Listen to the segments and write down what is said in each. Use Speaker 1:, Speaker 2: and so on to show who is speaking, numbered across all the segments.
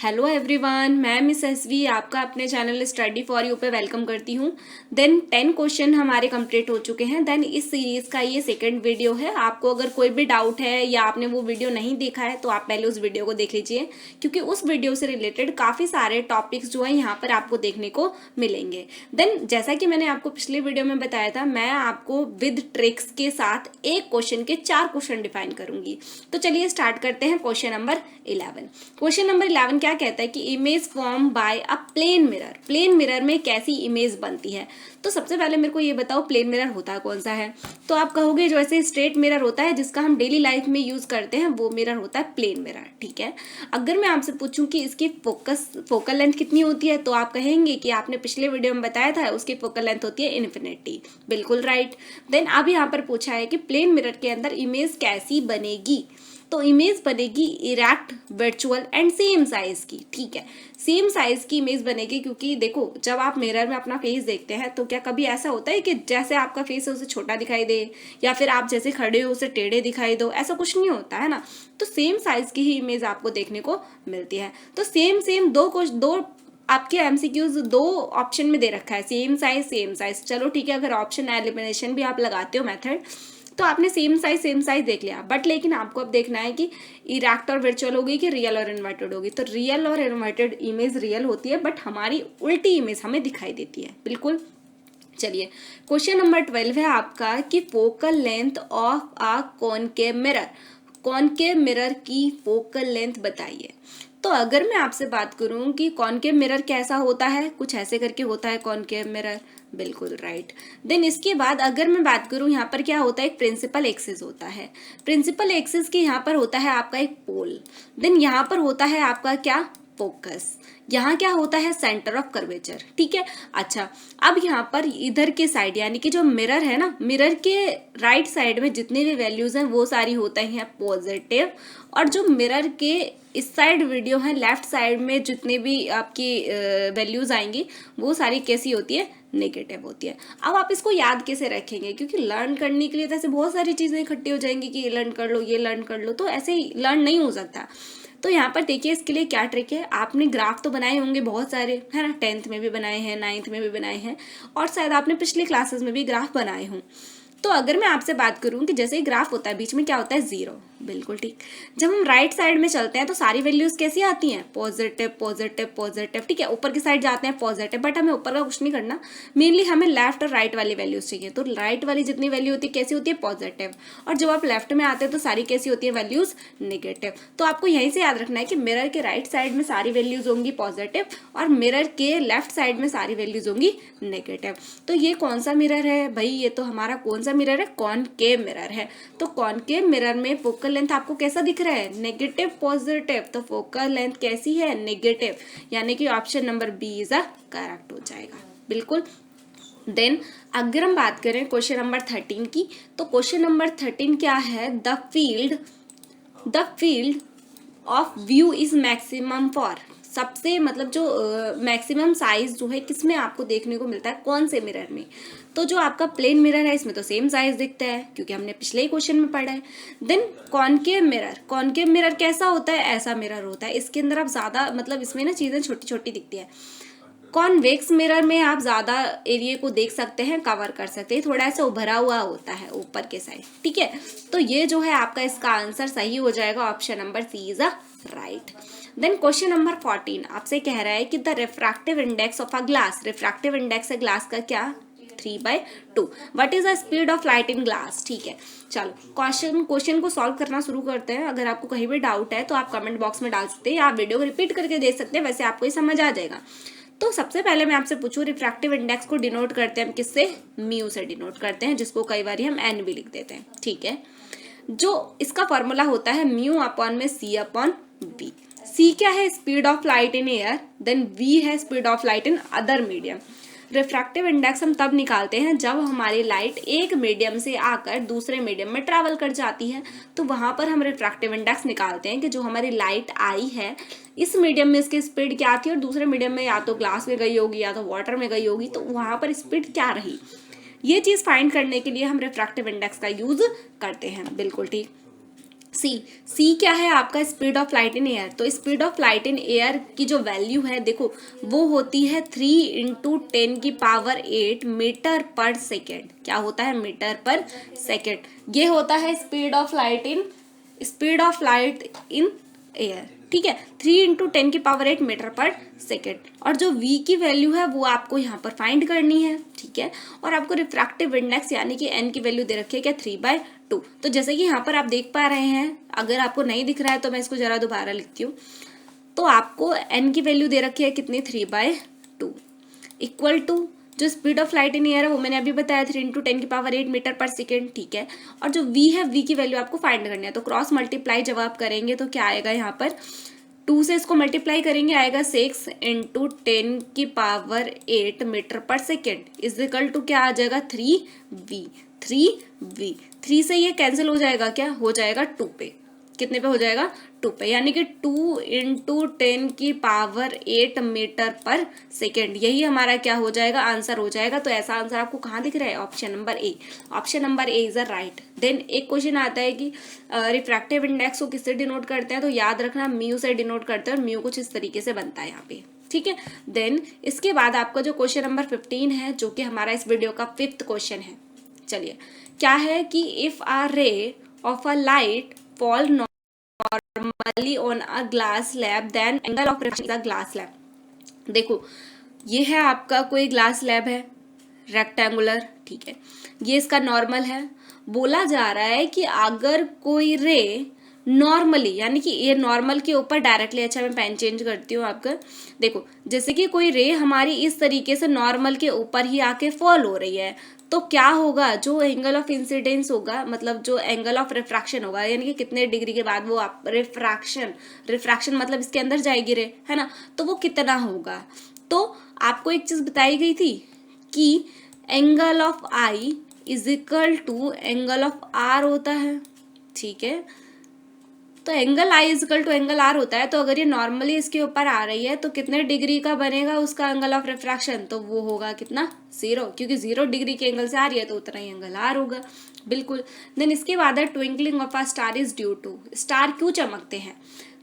Speaker 1: Hello everyone, मैं miss SV आपका अपने चैनल स्टडी फॉर यू पे वेलकम करती हूँ। देन 10 क्वेश्चन हमारे कंप्लीट हो चुके हैं। देन इस सीरीज का ये सेकंड वीडियो है। आपको अगर कोई भी डाउट है या आपने वो वीडियो नहीं देखा है तो आप पहले उस वीडियो को देख लीजिए, क्योंकि उस वीडियो से रिलेटेड काफ़ी सारे टॉपिक्स जो है यहाँ पर आपको देखने को मिलेंगे। देन जैसा कि मैंने आपको पिछले वीडियो में बताया था, मैं आपको विद ट्रिक्स के साथ एक क्वेश्चन के 4 क्वेश्चन डिफाइन करूंगी। तो चलिए स्टार्ट करते हैं। Question number 11। क्वेश्चन नंबर 11 क्या कहता है कि image form by a plane mirror. Plane mirror में कैसी इमेज बनती है? तो सबसे पहले मेरे को ये बताओ, प्लेन मिरर होता कौन सा है? तो आप कहोगे जो ऐसे स्ट्रेट मिरर होता है जिसका हम डेली लाइफ में यूज करते हैं, वो मिरर होता है प्लेन मिरर। ठीक है। अगर मैं आपसे पूछूं कि इसकी फोकल लेंथ कितनी होती है, तो आप कहेंगे कि आपने पिछले वीडियो में बताया था उसकी फोकल लेंथ होती है इन्फिनिटी। बिल्कुल राइट। देन अब यहाँ पर पूछा है कि प्लेन मिरर के अंदर इमेज कैसी बनेगी? तो इमेज बनेगी erect, virtual and same size की। ठीक है, सेम साइज की इमेज बनेगी, क्योंकि देखो जब आप मिरर में अपना फेस देखते हैं तो क्या कभी ऐसा होता है कि जैसे आपका फेस है उसे छोटा दिखाई दे, या फिर आप जैसे खड़े हो उसे टेढ़े दिखाई दो? ऐसा कुछ नहीं होता है ना। तो सेम साइज की ही इमेज आपको देखने को मिलती है। तो सेम दो आपके एमसीक्यूज दो ऑप्शन में दे रखा है, सेम साइज। चलो ठीक है, अगर ऑप्शन एलिमिनेशन भी आप लगाते हो मेथड, तो आपने सेम साइज देख लिया, बट लेकिन आपको अब देखना है कि इरेक्ट और वर्चुअल होगी कि रियल और इन्वर्टेड होगी। तो रियल और इन्वर्टेड इमेज रियल होती है, बट हमारी उल्टी इमेज हमें दिखाई देती है। बिल्कुल। चलिए, क्वेश्चन नंबर 12 है आपका कि focal length of a concave mirror. Concave mirror की फोकल लेंथ बताइए। तो अगर मैं आपसे बात करूं कि कॉनकेव मिरर कैसा होता है, कुछ ऐसे करके होता है कॉनकेव मिरर। बिल्कुल राइट। देन इसके बाद अगर मैं बात करूं, यहाँ पर क्या होता है, एक प्रिंसिपल एक्सिस होता है। प्रिंसिपल एक्सिस के यहाँ पर होता है आपका एक पोल। देन यहाँ पर होता है आपका क्या, फोकस। यहाँ क्या होता है, सेंटर ऑफ कर्वेचर। ठीक है। अच्छा, अब यहाँ पर इधर के साइड यानी कि जो मिरर है ना, मिरर के राइट साइड में जितनी भी वैल्यूज हैं वो सारी होता है पॉजिटिव, और जो मिरर के इस साइड वीडियो है लेफ्ट साइड में जितनी भी आपकी वैल्यूज आएंगी वो सारी कैसी होती है, नेगेटिव होती है। अब आप इसको याद कैसे रखेंगे, क्योंकि लर्न करने के लिए तो ऐसे बहुत सारी चीजें इकट्ठी हो जाएंगी कि ये लर्न कर लो, ये लर्न कर लो, तो ऐसे ही लर्न नहीं हो सकता। तो यहाँ पर देखिए, इसके लिए क्या ट्रिक है, आपने ग्राफ तो बनाए होंगे बहुत सारे, है ना। 10th में भी बनाए हैं, 9th में भी बनाए हैं, और शायद आपने पिछले क्लासेस में भी ग्राफ बनाए हों। तो अगर मैं आपसे बात करूं कि जैसे ही ग्राफ होता है बीच में क्या होता है, जीरो। बिल्कुल ठीक। जब हम राइट साइड में चलते हैं तो सारी वैल्यूज कैसी आती हैं, पॉजिटिव पॉजिटिव पॉजिटिव। ठीक है, ऊपर की साइड जाते हैं पॉजिटिव, बट हमें ऊपर का कुछ नहीं करना, मेनली हमें लेफ्ट और राइट वाली वैल्यूज चाहिए। तो राइट वाली जितनी वैल्यू होती है कैसी होती है, पॉजिटिव, और जब आप लेफ्ट में आते हैं तो सारी कैसी होती है, वैल्यूज नेगेटिव। तो आपको यहीं से याद रखना है कि मिरर के राइट साइड में सारी वैल्यूज होंगी पॉजिटिव, और मिरर के लेफ्ट साइड में सारी वैल्यूज होंगी नेगेटिव। तो ये कौन सा मिरर है भाई, ये तो हमारा कौन सा मिरर है, कॉनकेव मिरर है। तो कॉनकेव मिरर में फोकल लेंथ आपको कैसा दिख रहा है, नेगेटिव पॉजिटिव। तो फोकल लेंथ कैसी है, नेगेटिव, यानी कि option number B is a correct हो जाएगा। बिल्कुल। देन अगर हम बात करें क्वेश्चन नंबर 13 की, तो क्वेश्चन नंबर 13 क्या है, the field of view is maximum for. सबसे मतलब जो मैक्सिमम साइज जो है किसमें आपको देखने को मिलता है, कौन से मिरर में? तो जो आपका प्लेन मिरर है इसमें तो सेम साइज दिखता है, क्योंकि हमने पिछले ही क्वेश्चन में पढ़ा है। देन कॉनकेव मिरर कैसा होता है, ऐसा मिरर होता है, इसके अंदर आप ज्यादा मतलब इसमें ना चीजें छोटी छोटी दिखती है। कॉन्वेक्स मिरर में आप ज्यादा एरिया को देख सकते हैं, कवर कर सकते हैं, थोड़ा ऐसा उभरा हुआ होता है ऊपर के साइड। ठीक है, तो ये जो है आपका इसका आंसर सही हो जाएगा, option number C is a right. Then question number 14 आपसे कह रहा है कि the refractive index of a glass. Refractive index है ग्लास का क्या, 3/2। What is the speed of light in glass. ठीक है, चलो क्वेश्चन को सॉल्व करना शुरू करते हैं। अगर आपको कहीं भी डाउट है तो आप कमेंट बॉक्स में डाल सकते हैं, या आप वीडियो को रिपीट करके देख सकते हैं, वैसे आपको ही समझ आ जाएगा। तो सबसे पहले मैं आपसे पूछूं, रिफ्रैक्टिव इंडेक्स को डिनोट करते हैं हम किससे, म्यू से डिनोट करते हैं, जिसको कई बार हम एन भी लिख देते हैं। ठीक है, जो इसका फॉर्मूला होता है म्यू अपॉन में सी अपॉन वी। सी क्या है, speed of light in air, then v है speed of light in other medium. Refractive index हम तब निकालते हैं जब हमारी लाइट एक मीडियम से आकर दूसरे मीडियम में ट्रैवल कर जाती है, तो वहां पर हम रिफ्रैक्टिव इंडेक्स निकालते हैं कि जो हमारी लाइट आई है इस मीडियम में इसकी स्पीड क्या थी, और दूसरे मीडियम में या तो ग्लास में गई होगी या तो वाटर में गई होगी, तो वहां पर स्पीड क्या रही। ये चीज फाइंड करने के लिए हम रिफ्रैक्टिव इंडेक्स का यूज करते हैं। बिल्कुल ठीक। सी क्या है आपका, speed of light in air. तो speed of light in air की जो वैल्यू है देखो वो होती है 3 × 10⁸ मीटर पर सेकेंड। क्या होता है, मीटर पर सेकेंड। ये होता है speed of light in air, ठीक है, 3 × 10⁸ मीटर पर सेकेंड। और जो v की वैल्यू है वो आपको यहाँ पर फाइंड करनी है, ठीक है। और आपको रिफ्रैक्टिव इंडेक्स यानी कि n की वैल्यू दे रखी है क्या, 3/2। तो जैसे कि यहाँ पर आप देख पा रहे हैं, अगर आपको नहीं दिख रहा है तो मैं इसको जरा दोबारा लिखती हूँ। तो आपको n की वैल्यू दे रखी है कितनी, 3/2 इक्वल टू जो speed of light in air है वो मैंने अभी बताया 3 × 10⁸ मीटर पर सेकेंड, ठीक है। और जो v है, v की वैल्यू आपको फाइंड करनी है। तो क्रॉस मल्टीप्लाई जब आप करेंगे तो क्या आएगा, यहाँ पर 2 से इसको मल्टीप्लाई करेंगे, आएगा 6 × 10⁸ मीटर पर सेकेंड इज इक्वल टू क्या आ जाएगा, 3v। 3 से ये कैंसिल हो जाएगा, क्या हो जाएगा 2 पे। कितने पे हो जाएगा, 2 पे, यानी कि 2 × 10⁸ मीटर पर सेकेंड। यही हमारा क्या हो जाएगा, आंसर हो जाएगा। तो ऐसा आंसर आपको कहाँ दिख रहा है, option number A. Option number A is a right. Then एक क्वेश्चन आता है कि रिफ्रैक्टिव इंडेक्स को किससे डिनोट करते हैं, तो याद रखना म्यू से डिनोट करते हैं, और म्यू कुछ इस तरीके से बनता है यहाँ पे, ठीक है। देन इसके बाद आपका जो क्वेश्चन नंबर 15 है, जो कि हमारा इस वीडियो का 5th क्वेश्चन है। चलिए, क्या है कि if a ray of a light fall normally on a glass slab then angle of refraction is a glass slab। देखो ये है आपका कोई ग्लास स्लैब है रेक्टेंगुलर, ठीक है, ये इसका नॉर्मल है। बोला जा रहा है कि अगर कोई रे नॉर्मली, यानी कि ये नॉर्मल के ऊपर डायरेक्टली, अच्छा मैं पेन चेंज करती हूँ आपका, देखो जैसे कि कोई रे हमारी इस तरीके से नॉर्मल के ऊपर ही आके फॉल हो रही है, तो क्या होगा, जो एंगल ऑफ इंसिडेंस होगा, मतलब जो एंगल ऑफ रिफ्रैक्शन होगा, यानी कि कितने डिग्री के बाद वो आप रिफ्रैक्शन मतलब इसके अंदर जाएगी रे, है ना, तो वो कितना होगा। तो आपको एक चीज बताई गई थी कि angle of I is equal to angle of R होता है, ठीक है। तो angle I is equal to angle R होता है। तो अगर ये नॉर्मली इसके ऊपर आ रही है तो कितने डिग्री का बनेगा उसका एंगल ऑफ रिफ्रैक्शन, तो वो होगा कितना, 0, क्योंकि 0 डिग्री के एंगल से आ रही है तो उतना ही एंगल आर होगा, बिल्कुल। देन इसके बाद है twinkling of a star is due to. Star क्यों चमकते हैं,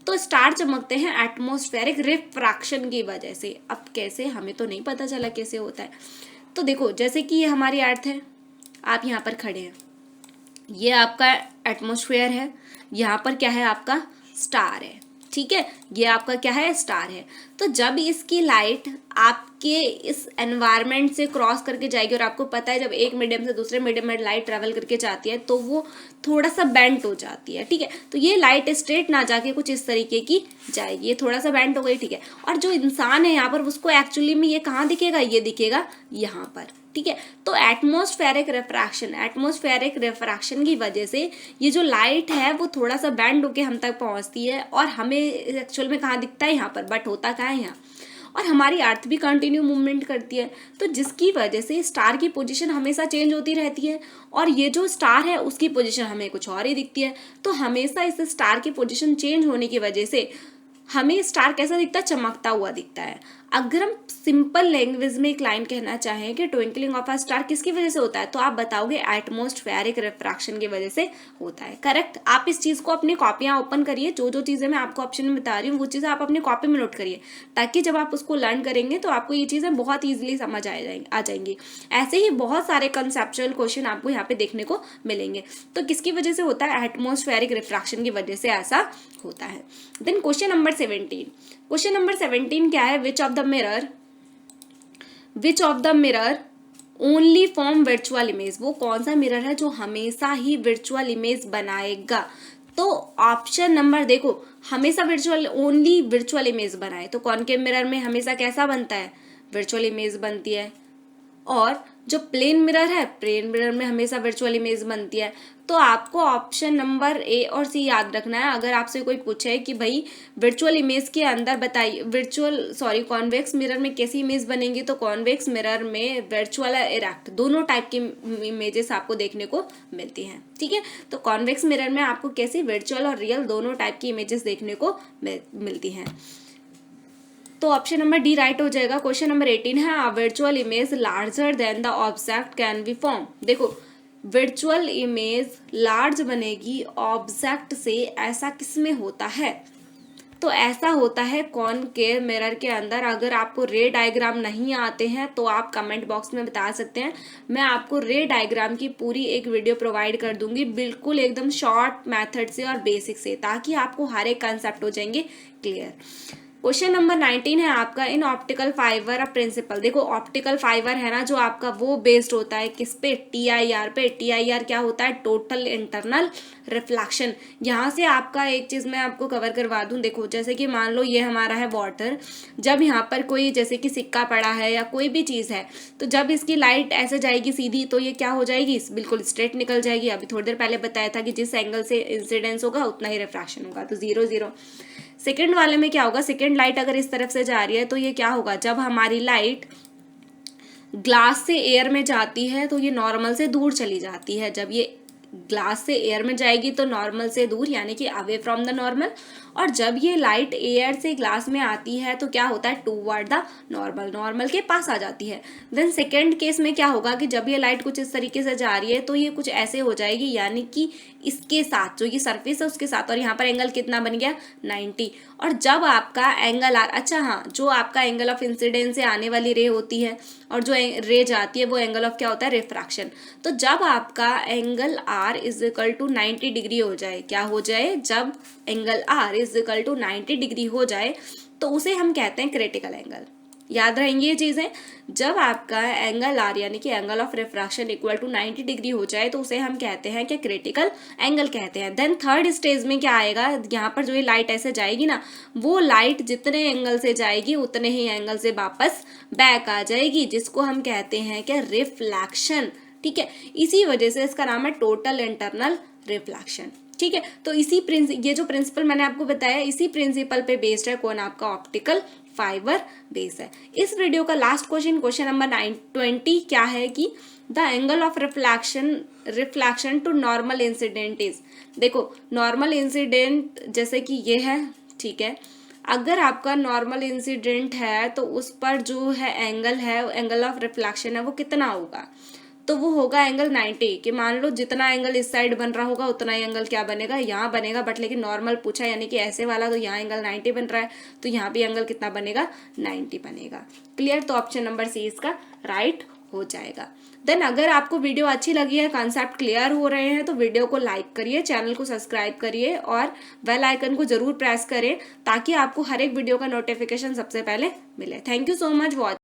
Speaker 1: तो स्टार चमकते हैं एटमॉस्फेरिक रिफ्रैक्शन की वजह से। अब कैसे, हमें तो नहीं पता चला कैसे होता है। तो देखो जैसे कि ये हमारी अर्थ है, आप यहाँ पर खड़े हैं, ये आपका एटमॉस्फेयर है, यहाँ पर क्या है आपका स्टार है, ठीक है, ये आपका क्या है, स्टार है। तो जब इसकी लाइट आपके इस एनवायरनमेंट से क्रॉस करके जाएगी, और आपको पता है जब एक मीडियम से दूसरे मीडियम में लाइट ट्रेवल करके जाती है तो वो थोड़ा सा बेंट हो जाती है, ठीक है। तो ये लाइट स्ट्रेट ना जाके कुछ इस तरीके की जाएगी, ये थोड़ा सा बेंट हो गई, ठीक है। और जो इंसान है यहाँ पर उसको एक्चुअली में ये कहाँ दिखेगा, ये दिखेगा यहाँ पर, ठीक है। तो एटमॉस्फेरिक रिफ्रैक्शन की वजह से ये जो लाइट है वो थोड़ा सा बैंड होके हम तक पहुंचती है, और हमें एक्चुअल में कहाँ दिखता है, यहाँ पर, बट होता कहाँ है यहाँ। और हमारी अर्थ भी कंटिन्यू मूवमेंट करती है, तो जिसकी वजह से स्टार की पोजीशन हमेशा चेंज होती रहती है, और ये जो स्टार है उसकी पोजीशन हमें कुछ और ही दिखती है। तो हमेशा इस स्टार की पोजीशन चेंज होने की वजह से हमें स्टार कैसा दिखता है, चमकता हुआ दिखता है। अगर हम सिंपल लैंग्वेज में एक लाइन कहना चाहें कि ट्विंकलिंग ऑफ अ स्टार किसकी वजह से होता है, तो आप बताओगे एटमॉस्फेरिक रिफ्रैक्शन की वजह से होता है, करेक्ट। आप इस चीज को अपनी कॉपियां ओपन करिए, जो जो चीजें मैं आपको ऑप्शन में बता रही हूँ वो चीजें आप अपनी कॉपी में नोट करिए, ताकि जब आप उसको लर्न करेंगे तो आपको ये चीजें बहुत ईजिली समझ आ जाएंगी। ऐसे ही बहुत सारे कंसेप्चुअल क्वेश्चन आपको यहाँ पे देखने को मिलेंगे। तो किसकी वजह से होता है, एटमॉस्फेरिक रिफ्रैक्शन की वजह से ऐसा होता है। Then question number 17, question number 17 क्या है, which of the mirror only form virtual image. वो कौन सा मिरर है जो हमेशा ही वर्चुअल इमेज बनाएगा, तो ऑप्शन नंबर देखो, हमेशा ओनली वर्चुअल इमेज बनाए, तो कॉनकेव मिरर में हमेशा कैसा बनता है, वर्चुअल इमेज बनती है। और जो प्लेन मिरर है, प्लेन मिरर में हमेशा वर्चुअल इमेज बनती है। तो आपको ऑप्शन नंबर ए और सी याद रखना है। अगर आपसे कोई पूछे कि भाई वर्चुअल इमेज के अंदर बताइए, कॉन्वेक्स मिरर में कैसी इमेज बनेगी, तो कॉन्वेक्स मिरर में वर्चुअल और इरेक्ट दोनों टाइप की इमेजेस आपको देखने को मिलती हैं, ठीक है। तो कॉन्वेक्स मिरर में आपको कैसी वर्चुअल और रियल दोनों टाइप की इमेजेस देखने को मिलती हैं। तो ऑप्शन नंबर डी राइट हो जाएगा। क्वेश्चन नंबर 18 है, virtual image larger than the object can be form. देखो वर्चुअल इमेज लार्ज बनेगी ऑब्जेक्ट से, ऐसा किसमें होता है? तो ऐसा होता है कॉनकेव मिरर के अंदर। अगर आपको रे डायग्राम नहीं आते हैं तो आप कमेंट बॉक्स में बता सकते हैं, मैं आपको रे डायग्राम की पूरी एक वीडियो प्रोवाइड कर दूंगी, बिल्कुल एकदम शॉर्ट मेथड से और बेसिक से, ताकि आपको हर एक कंसेप्ट हो जाएंगे क्लियर। क्वेश्चन नंबर 19 है आपका, in optical fiber a principle. देखो ऑप्टिकल फाइबर है ना जो आपका, वो बेस्ड होता है किस पे? TIR पे। TIR क्या होता है? Total internal reflection. यहाँ से आपका एक चीज मैं आपको कवर करवा दूं। देखो जैसे कि मान लो ये हमारा है वाटर, जब यहाँ पर कोई जैसे कि सिक्का पड़ा है या कोई भी चीज है, तो जब इसकी लाइट ऐसे जाएगी सीधी तो ये क्या हो जाएगी? बिल्कुल स्ट्रेट निकल जाएगी। अभी थोड़ी देर पहले बताया था कि जिस एंगल से इंसिडेंस होगा उतना ही रिफ्रैक्शन होगा, तो 0 0। सेकेंड वाले में क्या होगा? सेकेंड लाइट अगर इस तरफ से जा रही है तो ये क्या होगा? जब हमारी लाइट ग्लास से एयर में जाती है तो ये नॉर्मल से दूर चली जाती है। जब ये ग्लास से एयर में जाएगी तो नॉर्मल से दूर, यानी कि अवे फ्रॉम द नॉर्मल। और जब ये लाइट एयर से ग्लास में आती है तो क्या होता है? टूवर्ड द नॉर्मल, नॉर्मल के पास आ जाती है। देन सेकेंड केस में क्या होगा कि जब ये लाइट कुछ इस तरीके से जा रही है तो ये कुछ ऐसे हो जाएगी, यानी कि इसके साथ जो ये सरफेस है उसके साथ, और यहाँ पर एंगल कितना बन गया? 90। और जब आपका एंगल आर, अच्छा हाँ, जो आपका एंगल ऑफ इंसिडेंस से आने वाली रे होती है और जो रे जाती है वो एंगल ऑफ क्या होता है? रिफ्रैक्शन। तो जब आपका angle R is equal to 90 degree हो जाए, क्या हो जाए? जब angle R is equal to 90 degree हो जाए तो उसे हम कहते हैं क्रिटिकल एंगल। याद रहेंगी ये चीजें। जब आपका एंगल आर यानी कि angle of refraction equal to 90 degree हो जाए तो उसे हम कहते हैं कि क्रिटिकल एंगल कहते हैं। देन थर्ड स्टेज में क्या आएगा? यहाँ पर जो ये लाइट ऐसे जाएगी ना, वो लाइट जितने एंगल से जाएगी उतने ही एंगल से वापस बैक आ जाएगी, जिसको हम कहते हैं कि रिफ्लैक्शन। ठीक है, इसी वजह से इसका नाम है टोटल इंटरनल रिफ्लैक्शन। ठीक है, तो ये जो प्रिंसिपल मैंने आपको बताया, इसी प्रिंसिपल पे बेस्ड है कौन? आपका ऑप्टिकल फाइबर बेस है। इस वीडियो का लास्ट क्वेश्चन नंबर 20 क्या है कि the angle of reflection to normal incident is. देखो नॉर्मल इंसिडेंट जैसे कि ये है, ठीक है, अगर आपका नॉर्मल इंसिडेंट है तो उस पर जो है एंगल ऑफ रिफ्लैक्शन है वो कितना होगा? तो वो होगा एंगल 90। कि मान लो जितना एंगल इस साइड बन रहा होगा उतना ही एंगल क्या बनेगा? यहाँ बनेगा। बट लेकिन नॉर्मल पूछा यानी कि ऐसे वाला, तो यहाँ एंगल 90 बन रहा है, तो यहाँ भी एंगल कितना बनेगा? 90 बनेगा। क्लियर? तो ऑप्शन नंबर सी इसका राइट हो जाएगा। देन अगर आपको वीडियो अच्छी लगी है, कॉन्सेप्ट क्लियर हो रहे हैं, तो वीडियो को लाइक करिए, चैनल को सब्सक्राइब करिए और बेल आइकन को जरूर प्रेस करें, ताकि आपको हर एक वीडियो का नोटिफिकेशन सबसे पहले मिले। Thank you so much watch.